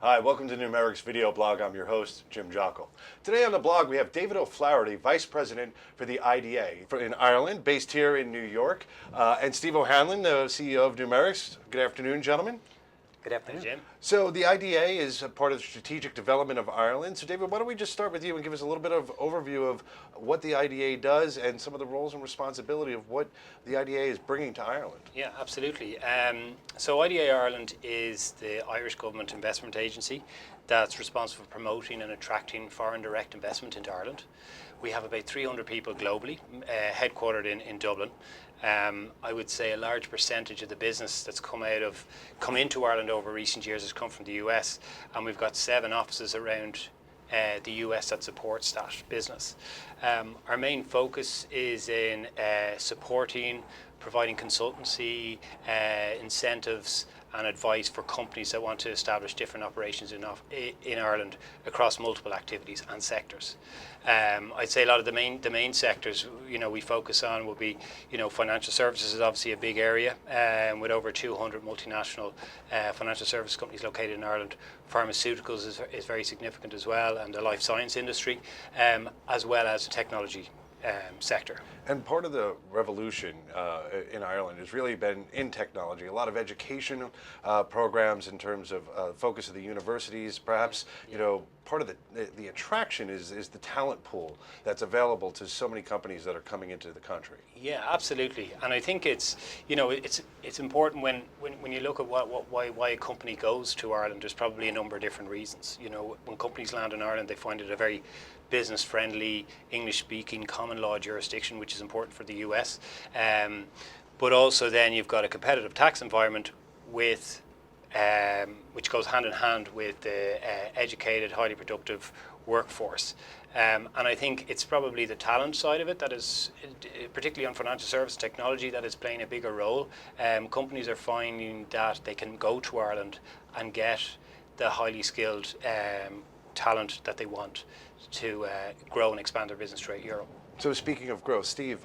Hi, welcome to Numeric's video blog. I'm your host, Jim Jockle. Today on the blog, we have David O'Flaherty, Vice President for the IDA in Ireland, based here in New York, and Steve O'Hanlon, the CEO of Numerics. Good afternoon, gentlemen. Good afternoon. Jim. So the IDA is a part of the strategic development of Ireland. So David, why don't we just start with you and give us a little bit of overview of what the IDA does and some of the roles and responsibility of what the IDA is bringing to Ireland. Yeah, absolutely. So IDA Ireland is the Irish Government Investment Agency that's responsible for promoting and attracting foreign direct investment into Ireland. We have about 300 people globally, headquartered in Dublin. I would say a large percentage of the business that's come into Ireland over recent years has come from the US, and we've got 7 offices around the US that supports that business. Our main focus is in supporting, providing consultancy, incentives and advice for companies that want to establish different operations in Ireland across multiple activities and sectors. I'd say a lot of the main sectors we focus on will be financial services is obviously a big area, with over 200 multinational financial service companies located in Ireland. Pharmaceuticals is very significant as well, and the life science industry, as well as the technology sector. And part of the revolution in Ireland has really been in technology. A lot of education programs in terms of focus of the universities, perhaps. Part of the attraction is the talent pool that's available to so many companies that are coming into the country. Yeah, absolutely. And I think it's important when you look at why a company goes to Ireland. There's probably a number of different reasons. When companies land in Ireland, they find it a very business-friendly, English-speaking, common law jurisdiction, which is important for the US. But also then you've got a competitive tax environment which goes hand in hand with the educated, highly productive workforce. And I think it's probably the talent side of it that is, particularly on financial service technology, that is playing a bigger role. Companies are finding that they can go to Ireland and get the highly skilled talent that they want to grow and expand their business throughout Europe. So speaking of growth, Steve,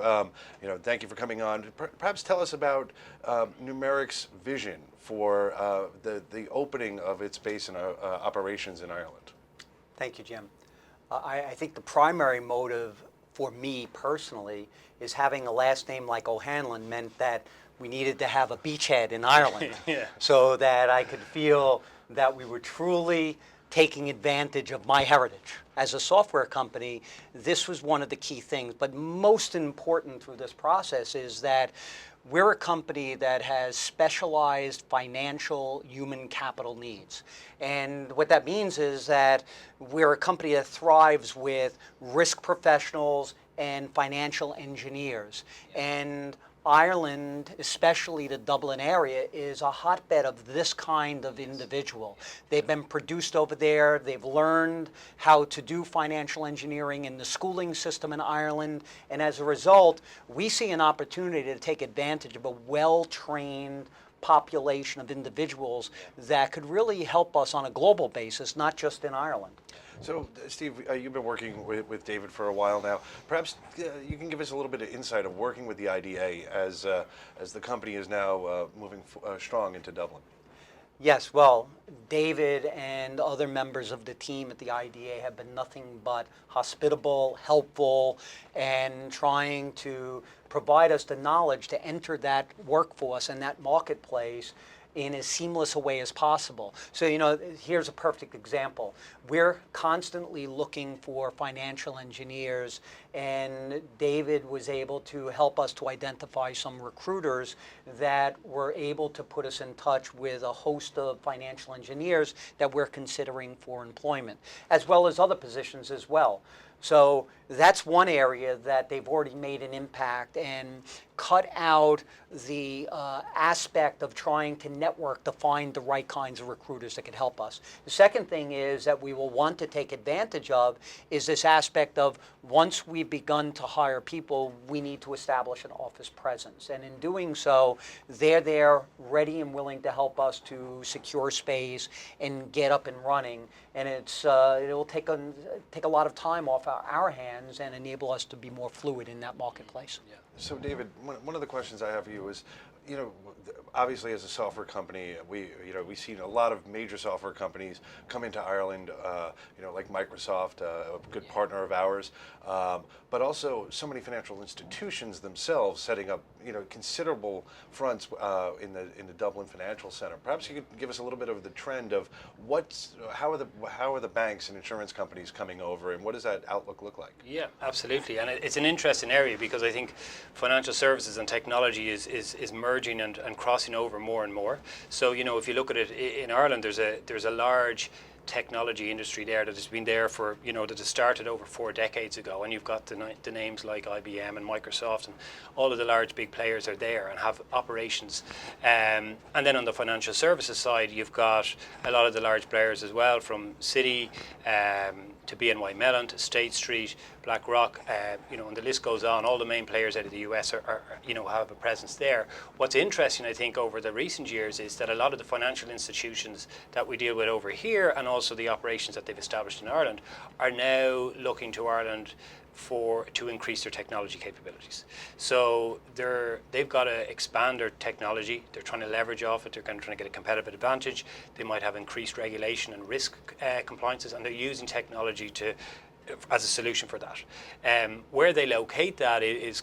thank you for coming on. Perhaps tell us about Numeric's vision for the opening of its base and operations in Ireland. Thank you, Jim. I think the primary motive for me personally is having a last name like O'Hanlon meant that we needed to have a beachhead in Ireland. Yeah. So that I could feel that we were truly taking advantage of my heritage. As a software company, this was one of the key things. But most important through this process is that we're a company that has specialized financial human capital needs. And what that means is that we're a company that thrives with risk professionals and financial engineers. And Ireland, especially the Dublin area, is a hotbed of this kind of individual. They've been produced over there. They've learned how to do financial engineering in the schooling system in Ireland. And as a result, we see an opportunity to take advantage of a well-trained population of individuals that could really help us on a global basis, not just in Ireland. So, Steve, you've been working with David for a while now. Perhaps you can give us a little bit of insight of working with the IDA as the company is now moving strong into Dublin. Yes, well, David and other members of the team at the IDA have been nothing but hospitable, helpful, and trying to provide us the knowledge to enter that workforce and that marketplace in as seamless a way as possible. So, here's a perfect example. We're constantly looking for financial engineers, and David was able to help us to identify some recruiters that were able to put us in touch with a host of financial engineers that we're considering for employment, as well as other positions as well. So that's one area that they've already made an impact and cut out the aspect of trying to network to find the right kinds of recruiters that could help us. The second thing is that we will want to take advantage of is this aspect of once we've begun to hire people, we need to establish an office presence. And in doing so, they're there ready and willing to help us to secure space and get up and running. And it'll take a lot of time off our hands and enable us to be more fluid in that marketplace. Yeah. So David, one of the questions I have for you is, obviously as a software company, we've seen a lot of major software companies come into Ireland, like Microsoft, a good partner of ours, but also so many financial institutions themselves setting up, considerable fronts in the Dublin Financial Center. Perhaps you could give us a little bit of the trend of how are the banks and insurance companies coming over, and what does that outlook look like? Yeah, absolutely, and it's an interesting area because I think financial services and technology is merging and crossing over more and more. So if you look at it in Ireland, there's a large technology industry there that has been there for, that has started over 4 decades ago, and you've got the names like IBM and Microsoft, and all of the large big players are there and have operations. And then on the financial services side, you've got a lot of the large players as well, from Citi to BNY Mellon to State Street, BlackRock, and the list goes on. All the main players out of the US are have a presence there. What's interesting, I think, over the recent years is that a lot of the financial institutions that we deal with over here, and also the operations that they've established in Ireland, are now looking to Ireland to increase their technology capabilities. So they've got to expand their technology. They're trying to leverage off it. They're kind of trying to get a competitive advantage. They might have increased regulation and risk compliances, and they're using technology as a solution for that. Where they locate that is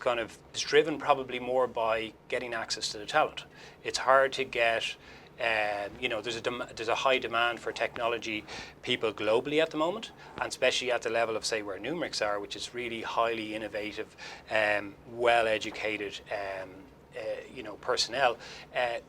driven probably more by getting access to the talent. It's hard to get. There's a high demand for technology people globally at the moment, and especially at the level of, say, where Numerics are, which is really highly innovative, well-educated personnel.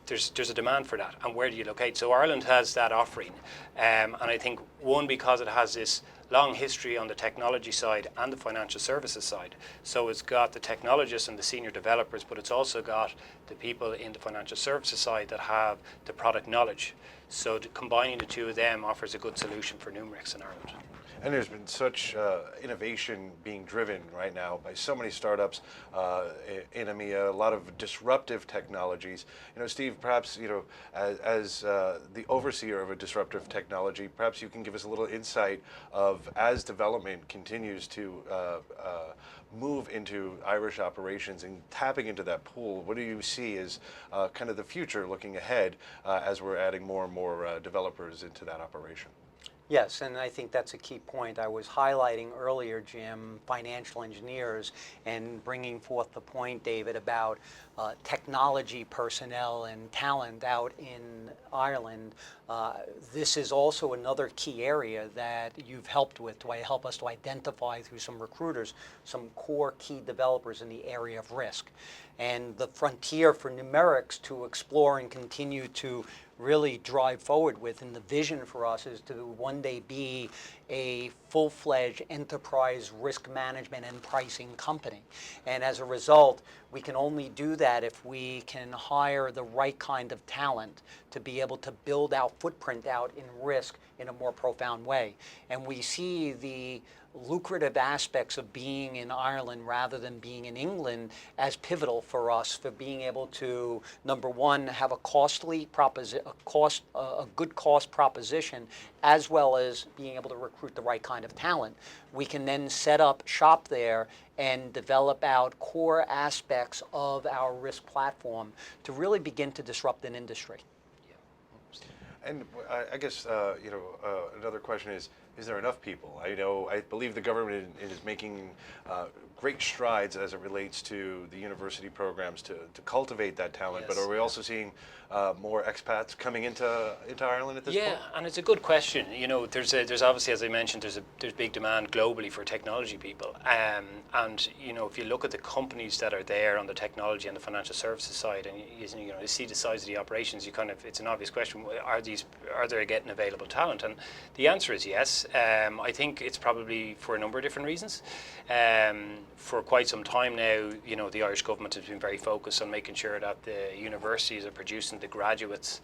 There's a demand for that, and where do you locate? So Ireland has that offering, and I think because it has this long history on the technology side and the financial services side. So it's got the technologists and the senior developers, but it's also got the people in the financial services side that have the product knowledge. So combining the two of them offers a good solution for Numerics in Ireland. And there's been such innovation being driven right now by so many startups in EMEA, a lot of disruptive technologies. Steve, perhaps, as the overseer of a disruptive technology, perhaps you can give us a little insight of, as development continues to move into Irish operations and tapping into that pool, what do you see as kind of the future looking ahead as we're adding more and more developers into that operation? Yes, and I think that's a key point. I was highlighting earlier, Jim, financial engineers, and bringing forth the point, David, about technology personnel and talent out in Ireland. This is also another key area that you've helped with to help us to identify through some recruiters some core key developers in the area of risk. And the frontier for Numerics to explore and continue to really drive forward with, and the vision for us is to one day be a full-fledged enterprise risk management and pricing company. And as a result, we can only do that if we can hire the right kind of talent to be able to build our footprint out in risk in a more profound way. And we see the lucrative aspects of being in Ireland rather than being in England as pivotal for us for being able to, number one, have a good cost proposition, as well as being able to recruit the right kind of talent. We can then set up shop there and develop out core aspects of our risk platform to really begin to disrupt an industry. And I guess another question is there enough people? I believe the government is making great strides as it relates to the university programs to cultivate that talent. Yes. But are we also seeing more expats coming into Ireland at this point? Yeah, and it's a good question. There's obviously, as I mentioned, there's big demand globally for technology people. And if you look at the companies that are there on the technology and the financial services side, and you see the size of the operations, it's an obvious question: are they getting available talent? And the answer is yes. I think it's probably for a number of different reasons. For quite some time now, the Irish government has been very focused on making sure that the universities are producing the graduates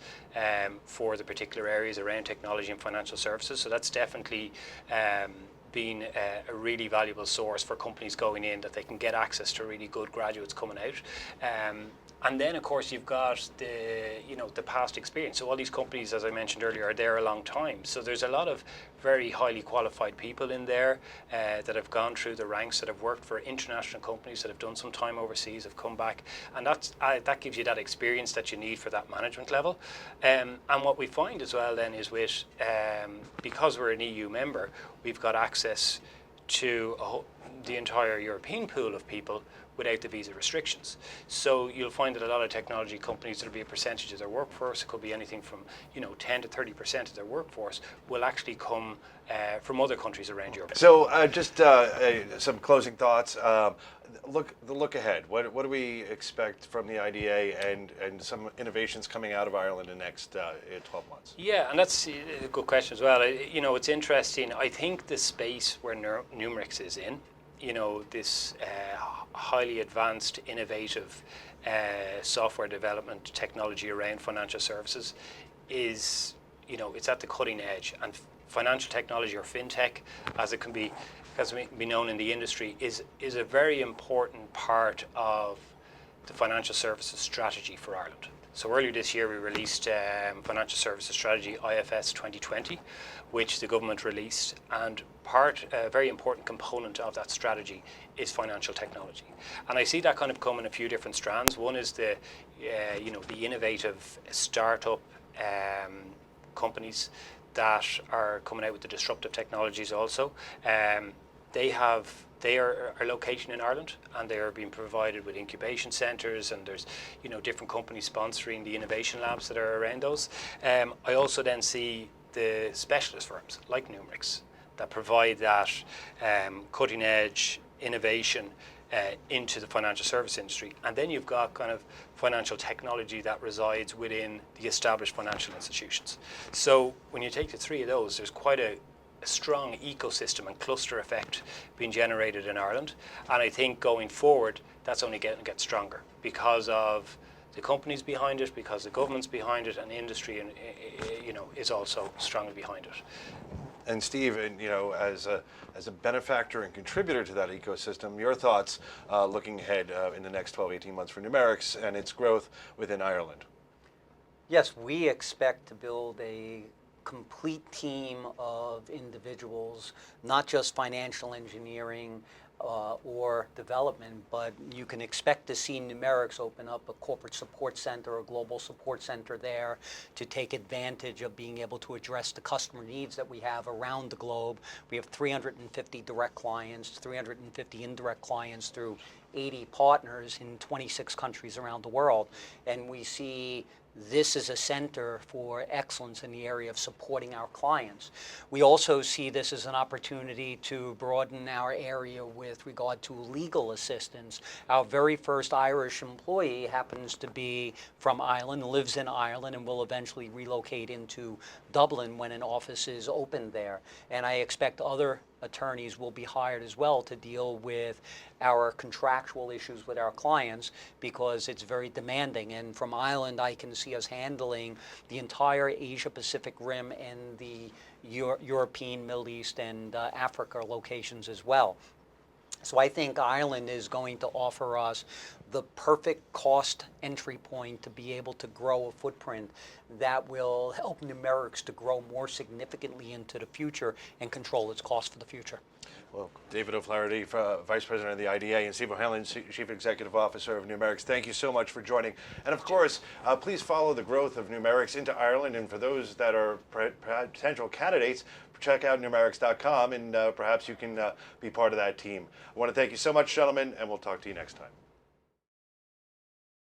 for the particular areas around technology and financial services. So that's definitely been a really valuable source for companies going in, that they can get access to really good graduates coming out. And then, of course, you've got the past experience. So all these companies, as I mentioned earlier, are there a long time. So there's a lot of very highly qualified people in there that have gone through the ranks, that have worked for international companies, that have done some time overseas, have come back, and that gives you that experience that you need for that management level. And what we find as well then is because we're an EU member, we've got access to the entire European pool of people without the visa restrictions. So you'll find that a lot of technology companies, there'll be a percentage of their workforce, it could be anything from 10 to 30% of their workforce will actually come from other countries around Europe. So just some closing thoughts. The look ahead. What do we expect from the IDA and some innovations coming out of Ireland in the next 12 months? Yeah, and that's a good question as well. It's interesting. I think the space where Numerix is in, this highly advanced, innovative software development technology around financial services is, it's at the cutting edge. And financial technology, or fintech, as it can be known in the industry, is a very important part of the financial services strategy for Ireland. So earlier this year we released Financial Services Strategy IFS 2020, which the government released, and a very important component of that strategy is financial technology. And I see that kind of come in a few different strands. One is the innovative startup companies that are coming out with the disruptive technologies also. They are located in Ireland, and they are being provided with incubation centres, and there's different companies sponsoring the innovation labs that are around those. I also then see the specialist firms like Numerix that provide that cutting edge innovation into the financial service industry. And then you've got kind of financial technology that resides within the established financial institutions. So when you take the three of those, there's quite a strong ecosystem and cluster effect being generated in Ireland. And I think going forward, that's only going to get stronger because of the companies behind it, because the government's behind it, and the industry is also strongly behind it. And Steve, as a benefactor and contributor to that ecosystem, your thoughts looking ahead in the next 12, 18 months for Numerix and its growth within Ireland? Yes, we expect to build a complete team of individuals, not just financial engineering or development, but you can expect to see Numerix open up a corporate support center, a global support center there to take advantage of being able to address the customer needs that we have around the globe. We have 350 direct clients, 350 indirect clients through 80 partners in 26 countries around the world. And we see this is a center for excellence in the area of supporting our clients. We also see this as an opportunity to broaden our area with regard to legal assistance. Our very first Irish employee happens to be from Ireland, lives in Ireland, and will eventually relocate into Dublin when an office is opened there. And I expect other attorneys will be hired as well to deal with our contractual issues with our clients, because it's very demanding. And from Ireland, I can see us handling the entire Asia Pacific rim and the European, Middle East, and Africa locations as well. So I think Ireland is going to offer us the perfect cost entry point to be able to grow a footprint that will help Numerix to grow more significantly into the future and control its cost for the future. Well, David O'Flaherty, Vice President of the IDA, and Steve O'Hanlon, Chief Executive Officer of Numerix, thank you so much for joining. And of course, please follow the growth of Numerix into Ireland. And for those that are potential candidates, check out Numerix.com, and perhaps you can be part of that team. I want to thank you so much, gentlemen, and we'll talk to you next time.